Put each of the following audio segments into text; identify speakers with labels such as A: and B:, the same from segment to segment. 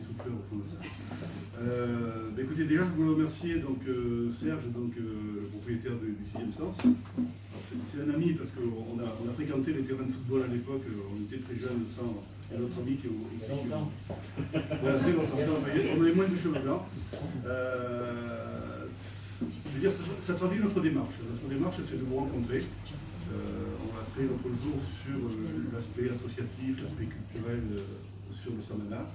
A: souffleurs au fond de ça. Écoutez, déjà, je voulais remercier donc, Serge, donc, le propriétaire du 6e Sens. C'est un ami parce qu'on a fréquenté les terrains de football à l'époque, on était très jeunes sans notre ami qui est aussi. Voilà, très longtemps. On avait moins de cheveux blancs. Je veux dire, ça traduit notre démarche. Notre démarche, c'est de vous rencontrer. On a fait l'autre jour sur l'aspect associatif, l'aspect culturel sur le Samana.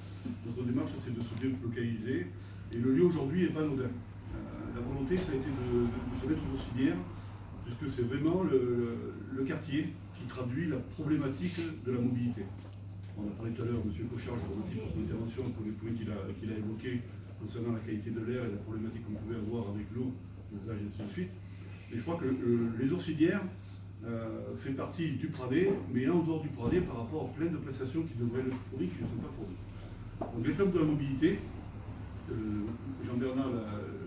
A: Notre démarche, c'est de se délocaliser. Et le lieu aujourd'hui n'est pas anodin. La volonté, ça a été de se mettre aux Auxiliaires, puisque c'est vraiment le quartier qui traduit la problématique de la mobilité. On a parlé tout à l'heure, M. Cochard, je vous remercie pour son intervention, pour les points qu'il a évoqués concernant la qualité de l'air et la problématique qu'on pouvait avoir avec l'eau, les âges et ainsi de suite. Et je crois que les Auxiliaires fait partie du Pradé, mais en dehors du Pradé par rapport à plein de prestations qui devraient être fournies, qui ne sont pas fournies. Donc l'exemple de la mobilité, Jean-Bernard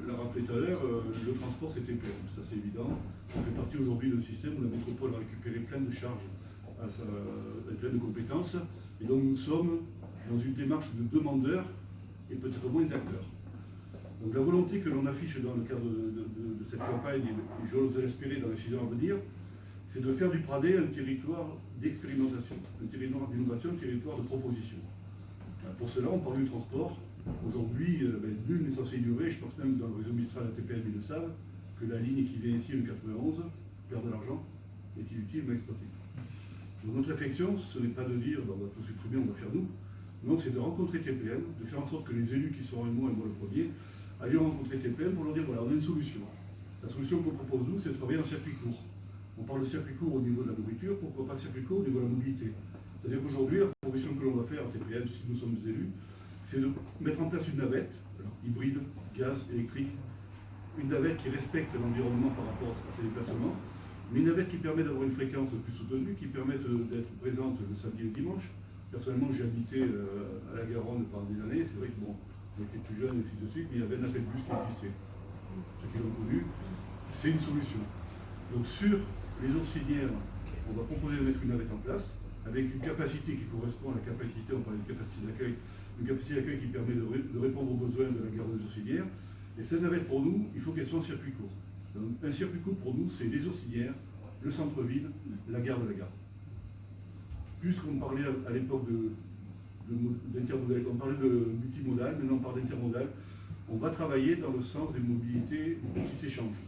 A: l'a rappelé tout à l'heure, le transport c'est TPM, ça c'est évident. Ça fait partie aujourd'hui d'un système où la métropole a récupéré plein de charges, plein de compétences, et donc nous sommes dans une démarche de demandeurs et peut-être moins d'acteurs. Donc la volonté que l'on affiche dans le cadre de cette campagne, et j'ose l'espérer dans les 6 ans à venir, c'est de faire du Pradé un territoire d'expérimentation, un territoire d'innovation, un territoire de proposition. Pour cela, on parle du transport. Aujourd'hui, nul n'est censé ignorer, je pense même dans le réseau Mistral à TPM, ils le savent, que la ligne qui vient ici, le 91, perd de l'argent, est inutilement exploitée. Donc notre réflexion, ce n'est pas de dire on va tout supprimer, on va faire nous. Non, c'est de rencontrer TPM, de faire en sorte que les élus qui sont avec moi et moi le premier, aillent rencontrer TPM pour leur dire voilà, on a une solution. La solution qu'on propose nous, c'est de travailler en circuit court. On parle de circuit court au niveau de la nourriture, pourquoi pas circuit court au niveau de la mobilité. C'est-à-dire qu'aujourd'hui, la proposition que l'on va faire à TPM, si nous sommes élus, c'est de mettre en place une navette, alors, hybride, gaz, électrique, une navette qui respecte l'environnement par rapport à ses déplacements, mais une navette qui permet d'avoir une fréquence plus soutenue, qui permet d'être présente le samedi et le dimanche. Personnellement, j'ai habité à la Garonne pendant des années, c'est vrai que bon, on était plus jeunes et ainsi de suite, mais il y avait un appel bus qui existait. Ceux qui l'ont connu, c'est une solution. Donc sur les Auxiliaires, on va proposer de mettre une navette en place, avec une capacité qui correspond à la capacité, on parlait de capacité d'accueil, une capacité d'accueil qui permet de répondre aux besoins de la gare des Auxiliaires. Et cette navette, pour nous, il faut qu'elle soit en circuit court. Donc, un circuit court, pour nous, c'est les Auxiliaires, le centre-ville, la gare de la gare. Puisqu'on parlait à l'époque d'intermodal, on parlait de multimodal, maintenant on parle d'intermodal, on va travailler dans le sens des mobilités qui s'échangent.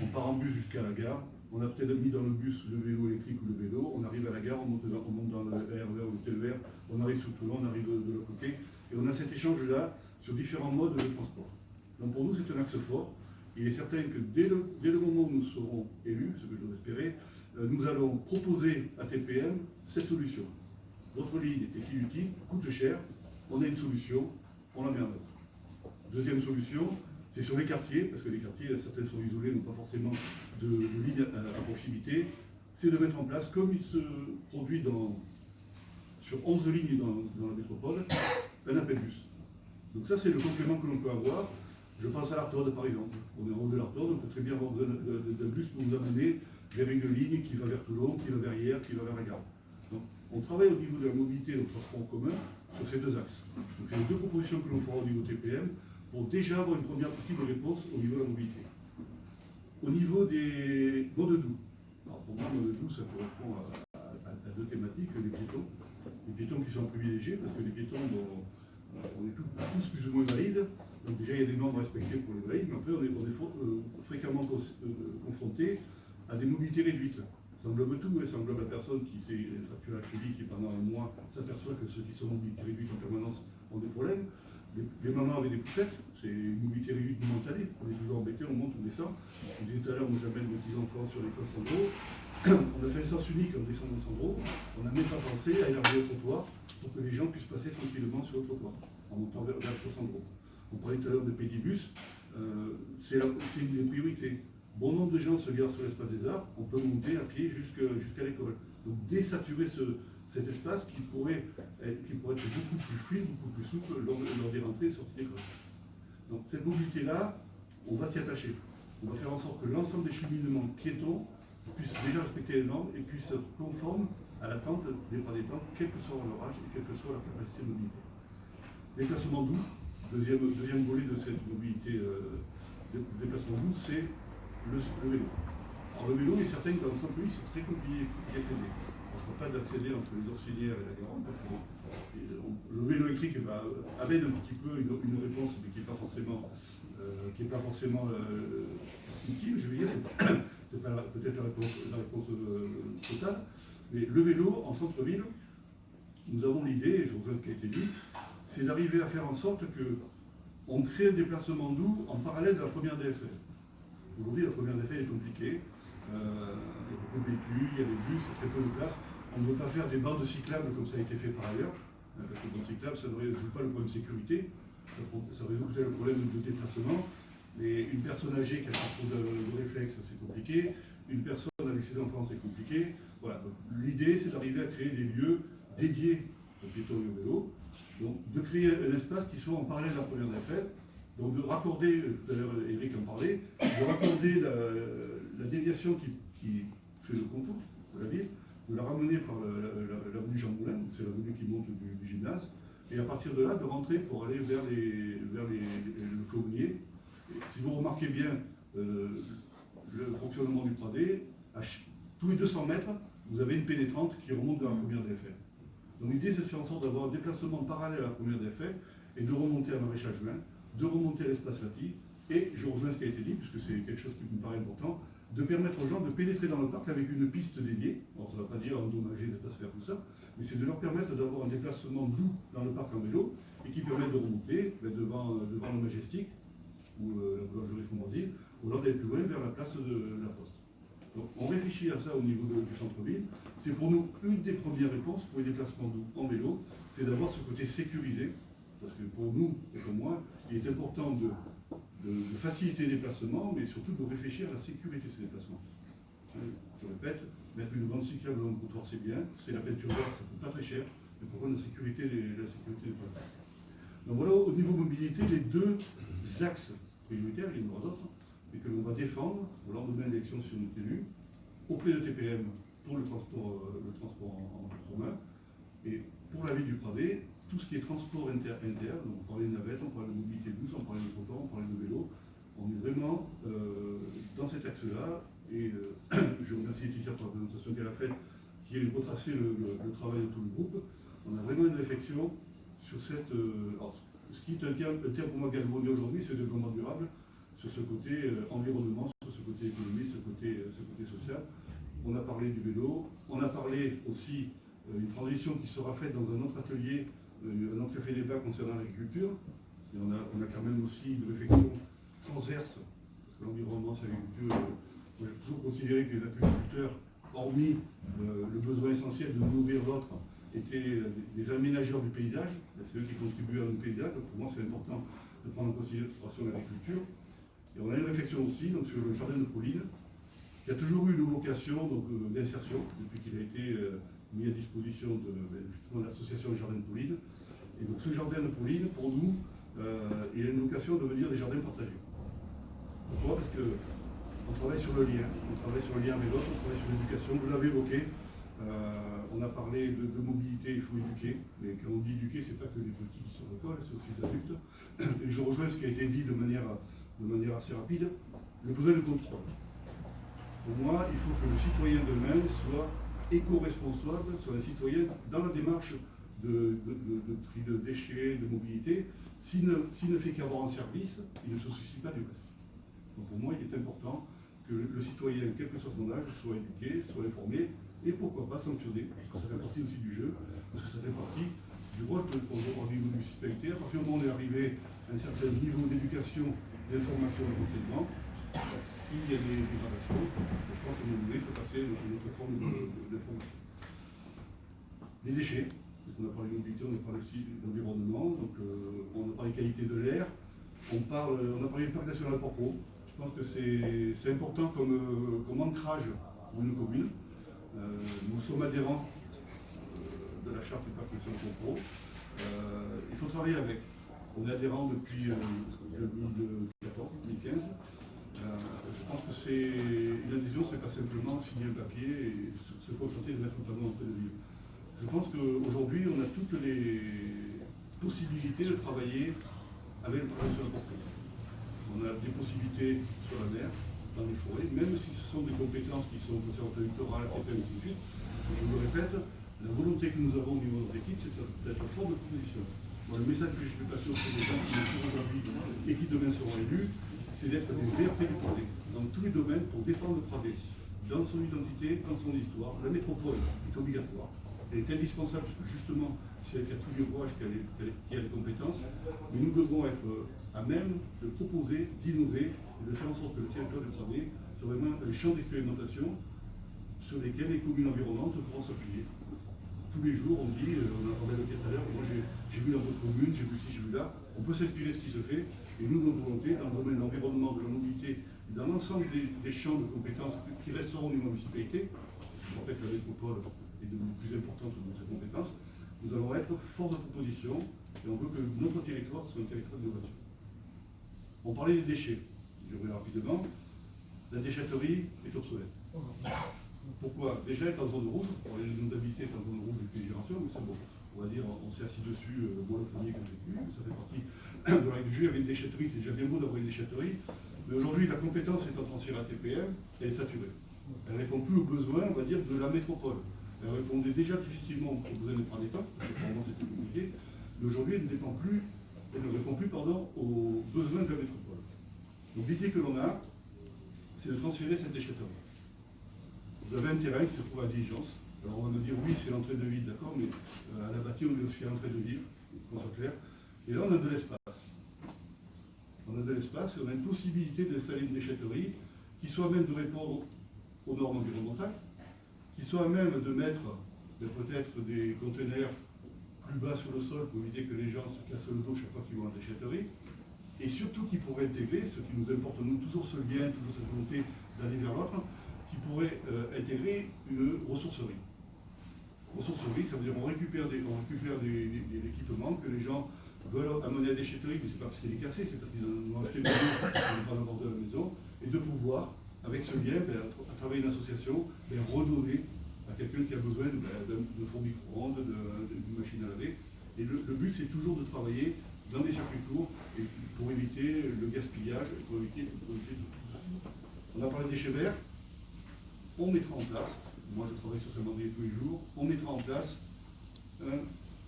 A: On part en bus jusqu'à la gare, on a peut-être mis dans le bus le vélo électrique ou le vélo, on arrive à la gare, on monte dans le RER ou le TER, on arrive sur Toulon, on arrive de l'autre côté, et on a cet échange-là sur différents modes de transport. Donc pour nous, c'est un axe fort. Il est certain que dès le moment où nous serons élus, ce que je dois espérer, nous allons proposer à TPM cette solution. Votre ligne est inutile, coûte cher, on a une solution, on la met en œuvre. Deuxième solution, c'est sur les quartiers, parce que les quartiers, certains sont isolés, n'ont pas forcément de ligne à proximité, c'est de mettre en place, comme il se produit sur 11 lignes dans la métropole, un appel bus. Donc ça, c'est le complément que l'on peut avoir. Je pense à l'Artode, par exemple. On est en haut de l'Artode, on peut très bien avoir besoin d'un bus pour nous amener vers une ligne qui va vers Toulon, qui va vers hier, qui va vers la gare. Donc, on travaille au niveau de la mobilité et du transport en commun sur ces deux axes. Donc c'est les deux propositions que l'on fera au niveau TPM pour déjà avoir une première partie de réponse au niveau de la mobilité. Au niveau des modes doux. Alors pour moi, mode doux, ça correspond à deux thématiques, les piétons. Les piétons qui sont privilégiés, parce que les piétons, on est tous plus ou moins valides. Donc déjà, il y a des normes respectées pour les valides, mais après, on est fréquemment confrontés à des mobilités réduites. Ça englobe tout, ça englobe la personne qui s'est fracturée la cheville, qui pendant un mois s'aperçoit que ceux qui sont en mobilité réduite en permanence ont des problèmes. Les mamans avec des poussettes, c'est une mobilité réduite momentanée. On est toujours embêté, on monte, on descend. Je disais tout à l'heure, moi j'amène mes petits-enfants sur l'école Sandro. On a fait un sens unique en descendant Sandro. On n'a même pas pensé à élargir le trottoir pour que les gens puissent passer tranquillement sur le trottoir, en montant vers le Sandro. On parlait tout à l'heure de pédibus, c'est une des priorités. Bon nombre de gens se garent sur l'espace des arts, on peut monter à pied jusqu'à l'école. Donc désaturer cet espace qui pourrait être beaucoup plus fluide, beaucoup plus souple lors des rentrées et des sorties d'école. Donc cette mobilité-là, on va s'y attacher. On va faire en sorte que l'ensemble des cheminements piétons puissent déjà respecter les normes et puissent être conformes à l'attente des pas des temps, quel que soit leur âge et quelle que soit leur capacité de mobilité. Déplacement doux, deuxième volet de cette mobilité déplacement doux, c'est le vélo. Alors le vélo, il est certain que dans le centre-ville, c'est très compliqué d'y accéder. On ne peut pas d'accéder entre les Orsières et la Garonne. Le vélo électrique amène un petit peu une réponse, mais qui n'est pas forcément, utile, je vais dire. C'est pas peut-être la réponse totale. Mais le vélo, en centre-ville, nous avons l'idée, et je rejoins ce qui a été dit, c'est d'arriver à faire en sorte qu'on crée un déplacement doux en parallèle de la première DFR. Aujourd'hui, la première DFR est compliquée. Il y a beaucoup de véhicules, il y a des bus, il y a très peu de place. On ne veut pas faire des bandes cyclables comme ça a été fait par ailleurs. Parce que les bandes cyclables, ça ne résout pas le problème de sécurité. Ça résout peut-être le problème de déplacement. Mais une personne âgée qui a pas trop de réflexes, c'est compliqué. Une personne avec ses enfants, c'est compliqué. Voilà. L'idée, c'est d'arriver à créer des lieux dédiés aux piétons et au vélo. Donc, de créer un espace qui soit en parallèle de la première DFR. Donc, de raccorder, tout à l'heure Eric en parlait, de raccorder la déviation qui fait le contour de la ville, de la ramener par l'avenue Jean Moulin, c'est l'avenue qui monte du gymnase, et à partir de là, de rentrer pour aller vers le Clonnier. Si vous remarquez bien le fonctionnement du Pradé, tous les 200 mètres, vous avez une pénétrante qui remonte vers la première DFR. Donc l'idée, c'est de faire en sorte d'avoir un déplacement parallèle à la première DFR et de remonter à Maraîchage Juin, de remonter à l'espace Lati, et je rejoins ce qui a été dit, puisque c'est quelque chose qui me paraît important, de permettre aux gens de pénétrer dans le parc avec une piste dédiée. Alors ça ne va pas dire endommager l'espace vert, tout ça, mais c'est de leur permettre d'avoir un déplacement doux dans le parc en vélo, et qui permet de remonter devant le Majestic, ou la boulangerie Fondrosine, ou alors d'aller plus loin vers la place de la Poste. Donc on réfléchit à ça au niveau du centre-ville. C'est pour nous une des premières réponses pour les déplacements doux en vélo, c'est d'avoir ce côté sécurisé, parce que pour nous et pour moi, il est important de faciliter les déplacements, mais surtout de réfléchir à la sécurité de ces déplacements. Je répète, mettre une bande cyclable dans le trottoir, c'est bien, c'est la peinture verte, ça ne coûte pas très cher, mais pour la sécurité des déplacements. Donc voilà, au niveau mobilité, les deux axes prioritaires, il y en aura d'autres, et que l'on va défendre au lendemain de l'élection si on est élu, auprès de TPM pour le transport en commun, et pour la ville du Pradé, tout ce qui est transport inter, donc on parlait de navette, on parlait de mobilité douce, on parlait de trottoir, on parlait de vélo, on est vraiment dans cet axe-là, et je remercie Laetitia pour la présentation qu'elle a faite, qui a retracé le travail de tout le groupe. On a vraiment une réflexion sur cette... alors, ce qui est un terme pour moi galvaudé aujourd'hui, c'est le développement durable, sur ce côté environnement, sur ce côté économie, ce côté social. On a parlé du vélo, on a parlé aussi d'une transition qui sera faite dans un autre atelier, un autre café débat concernant l'agriculture. Et on a quand même aussi une réflexion transverse, parce que l'environnement, c'est l'agriculture. Moi, j'ai toujours considéré que les agriculteurs, hormis le besoin essentiel de nourrir l'autre, étaient des aménageurs du paysage. C'est eux qui contribuent à nos paysages. Donc pour moi, c'est important de prendre en considération l'agriculture. Et on a une réflexion aussi donc, sur le jardin de Pauline, qui a toujours eu une vocation d'insertion, depuis qu'il a été mis à disposition justement de l'association Jardin de Pauline. Et donc ce jardin de Pauline, pour nous, il a une vocation de devenir des jardins partagés. Pourquoi? Parce qu'on travaille sur le lien, avec l'autre, on travaille sur l'éducation, vous l'avez évoqué. On a parlé de mobilité, il faut éduquer, mais quand on dit éduquer, c'est pas que les petits qui sont à l'école, c'est aussi les adultes. Et je rejoins ce qui a été dit de manière assez rapide, le besoin de contrôle. Pour moi, il faut que le citoyen demain soit éco-responsable, soit un citoyen dans la démarche de tri de déchets, de mobilité. S'il ne fait qu'avoir un service, il ne se soucie pas du reste. Donc pour moi, il est important que le citoyen, quel que soit son âge, soit éduqué, soit informé, et pourquoi pas sanctionné, parce que ça fait partie aussi du jeu, parce que ça fait partie du rôle qu'on doit au niveau municipalité. À partir du moment où on est arrivé à un certain niveau d'éducation, d'information et d'enseignement, s'il y a des dégradations, je pense qu'à un moment donné, il faut passer à une autre forme d'information. Les déchets, on a parlé de mobilité, on a parlé aussi d'environnement, donc on a parlé de qualité de l'air, on a parlé du parc national Porquerolles. Je pense que c'est important comme ancrage pour une commune. Nous sommes adhérents de la charte du parc national Porquerolles. Il faut travailler avec. On est adhérent depuis 2014, 2015. Je pense que une adhésion, c'est pas simplement signer un papier et se contenter de mettre un panneau en pleine ville. Je pense qu'aujourd'hui, on a toutes les possibilité de travailler avec le travail sur la propriété. On a des possibilités sur la mer, dans les forêts, même si ce sont des compétences qui sont conservatoires littoral, et ainsi de suite. Je le répète, la volonté que nous avons au niveau de notre équipe, c'est d'être fort de proposition. Moi, le message que je fais passer auprès des gens qui sont aujourd'hui et qui demain seront élus, c'est d'être des VRP du Pradé, dans tous les domaines pour défendre le Pradé, dans son identité, dans son histoire. La métropole est obligatoire, elle est indispensable, parce que justement, c'est avec tous les ouvrages qu'elle a les compétences, mais nous devons être à même de proposer, d'innover, et de faire en sorte que le territoire du Pradé soit vraiment un champ d'expérimentation sur lesquels les communes environnantes pourront s'appuyer. Tous les jours, on dit, on a parlé tout à l'heure, moi j'ai vu dans votre commune, j'ai vu ci, j'ai vu là, on peut s'inspirer de ce qui se fait, et nous, notre volonté, dans le domaine de l'environnement, de la mobilité, dans l'ensemble des champs de compétences qui resteront au niveau de la municipalité, en fait la métropole est devenue plus importante dans ses compétences, nous allons être force de proposition, et on veut que notre territoire soit un territoire d'innovation. On parlait des déchets, je vais rapidement, la déchetterie est obsolète. Pourquoi? Déjà, elle est en zone rouge, les zones d'habiter est en zone rouge depuis des générations, mais c'est bon. On va dire, on s'est assis dessus, moi le premier que j'ai vu, ça fait partie de la règle du jeu. Il y avait une déchetterie, c'est déjà bien beau d'avoir une déchetterie, mais aujourd'hui, la compétence étant transférée à TPM, elle est saturée. Elle ne répond plus aux besoins, on va dire, de la métropole. Elle répondait déjà difficilement aux besoins des prendre d'État, parce que pour le moment c'était compliqué, mais aujourd'hui, elle ne répond plus aux besoins de la métropole. Donc l'idée que l'on a, c'est de transférer cette déchetterie. Vous avez un terrain qui se trouve à Diligence. Alors on va me dire, oui, c'est l'entrée de ville, d'accord, mais à la bâtie, on est aussi à l'entrée de ville, qu'on soit clair. Et là, on a de l'espace. On a de l'espace et on a une possibilité d'installer une déchetterie qui soit à même de répondre aux normes environnementales, qui soit à même de mettre peut-être des conteneurs plus bas sur le sol pour éviter que les gens se cassent le dos chaque fois qu'ils vont à la déchetterie, et surtout qui pourrait intégrer, ce qui nous importe, nous, toujours ce lien, toujours cette volonté d'aller vers l'autre, qui pourrait intégrer une ressourcerie. Ressourcerie, ça veut dire on récupère des équipements que les gens veulent amener à la déchetterie, mais ce n'est pas parce qu'il est cassé, c'est parce qu'ils ont acheté une maison, ils n'ont pas d'abord de la maison, et de pouvoir, avec ce lien, à travers une association, redonner à quelqu'un qui a besoin de four micro-ondes, d'une machine à laver. Et le but, c'est toujours de travailler dans des circuits courts et pour éviter le gaspillage, pour éviter tout. On a parlé des déchets verts. On mettra en place, moi je travaille sur ce mandrier tous les jours, on mettra en place un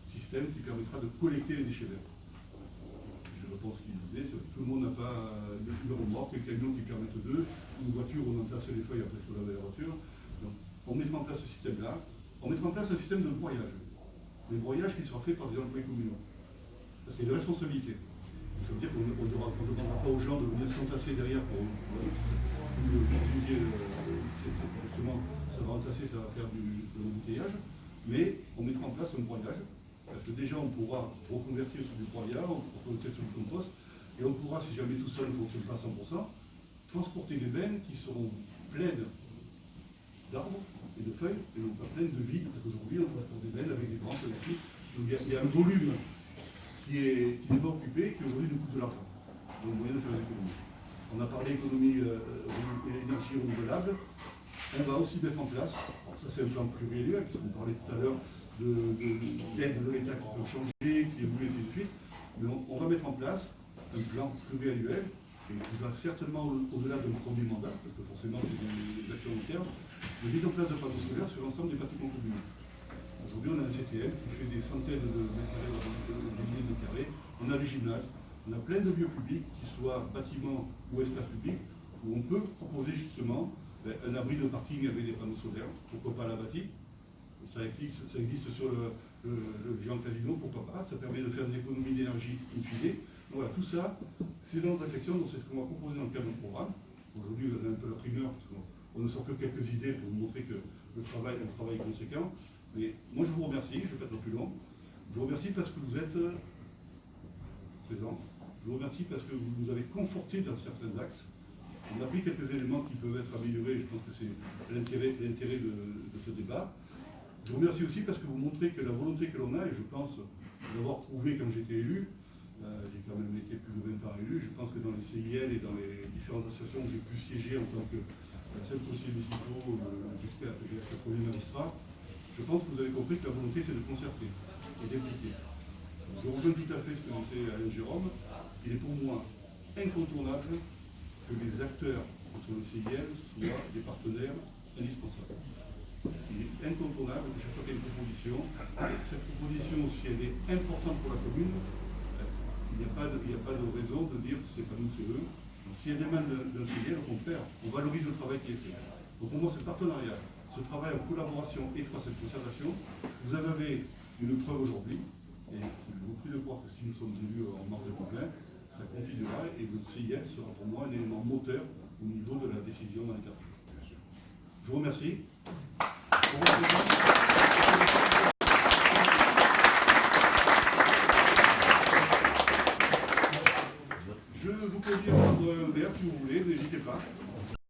A: système qui permettra de collecter les déchets verts. Je reprends ce qu'il disait, tout le monde n'a pas une remorque, un camion qui permettent d'eux, une voiture où on entasse les feuilles après il faut laver la voiture. Donc, on mettra en place ce système-là, on mettra en place un système de broyage. Des broyages qui sera fait par des employés communaux. Parce qu'il y a une responsabilité. Ça veut dire qu'on ne demandera pas aux gens de venir s'entasser derrière pour justement, ça va entasser, ça va faire de l'embouteillage, mais on mettra en place un broyage, parce que déjà on pourra reconvertir sur du broyage, on pourra reconvertir sur du compost, et on pourra, si jamais tout seul ne fonctionne pas à 100%, transporter des bennes qui seront pleines d'arbres et de feuilles, et non pas pleines de vide, parce qu'aujourd'hui on transporte des bennes avec des branches, donc il y a un volume qui n'est pas occupé, qui aujourd'hui nous coûte de l'argent. Donc moyen de faire l'économie. On a parlé économie énergie renouvelable. On va aussi mettre en place, alors ça c'est un plan pluriannuel, puisqu'on parlait tout à l'heure d'aide de l'État qui peut changer, qui évolue, et ainsi de suite. Mais on va mettre en place un plan pluriannuel et qui va certainement au-delà de mon premier mandat, parce que forcément c'est des actions long terme, de mise en place de panneaux solaires sur l'ensemble des bâtiments communaux. Aujourd'hui on a un CTM qui fait des centaines de mètres carrés, des milliers de mètres carrés, on a des gymnases. On a plein de lieux publics, qu'ils soient bâtiments ou espaces publics, où on peut proposer justement un abri de parking avec des panneaux solaires, pourquoi pas à la bâtie. Ça existe sur le géant casino, pourquoi pas, ça permet de faire des économies d'énergie in fine. Donc voilà, tout ça, c'est dans notre réflexion, donc c'est ce qu'on va proposer dans le cadre du programme. Aujourd'hui, vous avez un peu la primeur, parce qu'on ne sort que quelques idées pour vous montrer que le travail est conséquent. Mais moi je vous remercie, je ne vais pas être plus long. Je vous remercie parce que vous êtes présents. Je vous remercie parce que vous nous avez conforté dans certains axes. On a pris quelques éléments qui peuvent être améliorés, je pense que c'est l'intérêt de ce débat. Je vous remercie aussi parce que vous montrez que la volonté que l'on a, et je pense l'avoir prouvé quand j'étais élu, j'ai quand même été plus de 20 ans élu, je pense que dans les CIL et dans les différentes associations où j'ai pu siéger en tant que chef conseiller municipaux jusqu'à premier magistrat, je pense que vous avez compris que la volonté c'est de concerter et d'impliquer. Je rejoins tout à fait ce que disait Alain Jérôme. Il est pour moi incontournable que les acteurs que sont le CIL soient des partenaires indispensables. Il est incontournable que chaque fois qu'il y a une proposition, cette proposition, si elle est importante pour la commune, il n'y a pas de raison de dire c'est pas nous, c'est eux. Donc, s'il y a des mains d'un CIL, au contraire, on valorise le travail qui est fait. Donc pour moi, ce partenariat, ce travail en collaboration étroite, cette concertation, vous en avez une preuve aujourd'hui, et je vous prie de croire que si nous sommes élus en mars 2020, ça continuera et le CIL sera pour moi un élément moteur au niveau de la décision dans les quartiers. Je vous remercie.